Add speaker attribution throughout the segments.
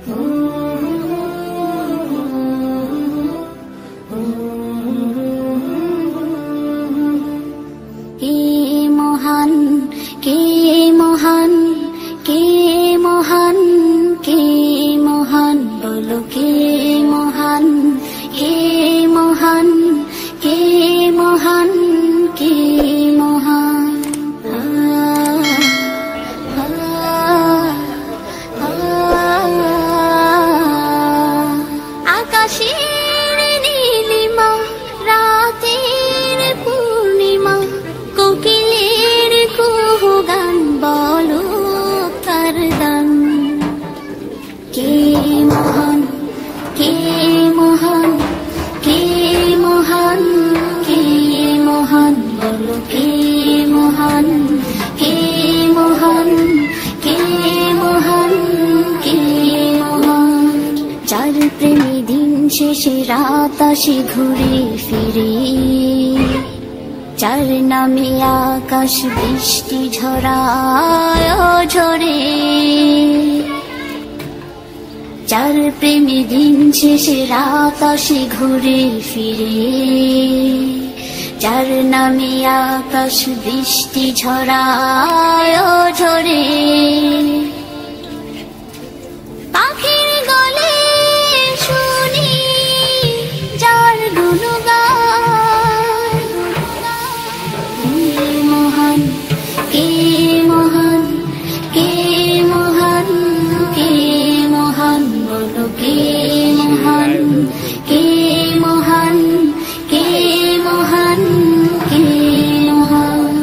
Speaker 1: কে মহান, কে মহান, কে মহান, কে মহান, বলো কে মহান, কে মহান, কে মহান, কে মহান। আকাশের নীলিমা, রাতের পূর্ণিমা, কোকিলের কুহু গান, বলো কার দান। কে মহান, কে মহান, কে মহান, কে মহান, বলো কে মহান, কে মহান, কে মহান, কে মহান। যার প্রেমী দিন শেষে রাত আসে ঘুরে ফিরে, যার নামে আকাশ বৃষ্টি ঝরায় ঝরে, যার প্রেমী দিন শেষে রাত আসে ঘুরে ফিরে, যার নামে আকাশ বৃষ্টি ঝরায় ঝরে। পাখির গলে শুনি যার গুণগান, কে মহান, কে মহান, কে মহান, কে মহান, বলো কে মহান, কে মহান, কে মহান, কে মহান।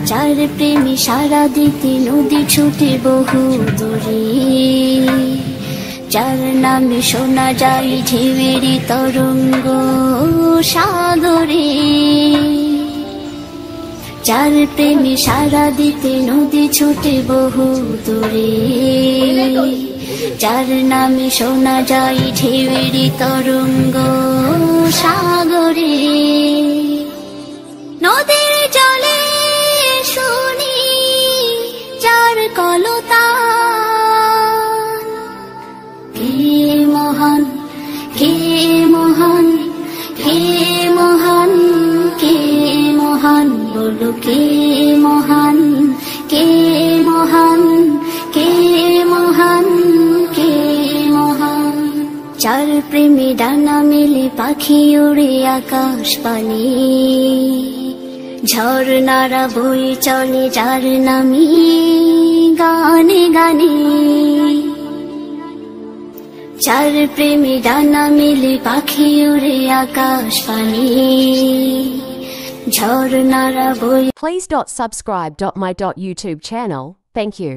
Speaker 1: যার প্রেমী সারা দিতে নদী ছুটে বহু দূরে, যার নামে শোনা যায় ঢেউয়ের তরঙ্গ সাগরে, যার প্রেমে সারা দিতে নদী ছুটে বহু দূরে, যার নামে শোনা যায় ঢেউয়ের তরঙ্গ সাগরে। নদীর জলে শুনি যার কলতান, কে মহান, কে মহান, কে মহান, কে মহান, বলো কে মহান, কে মহান, কে মহান, কে মহান। যার প্রেমে ডানা মেলে পাখি উড়ে আকাশ পানে, ঝর্ণারা বয়ে চলে যার নামে গানে গানে, যার প্রেমে ডানা মেলে পাখি উড়ে আকাশ পানে, ঝর্ণারা বয়ে।
Speaker 2: Please.subscribe.my.youtube channel. Thank you.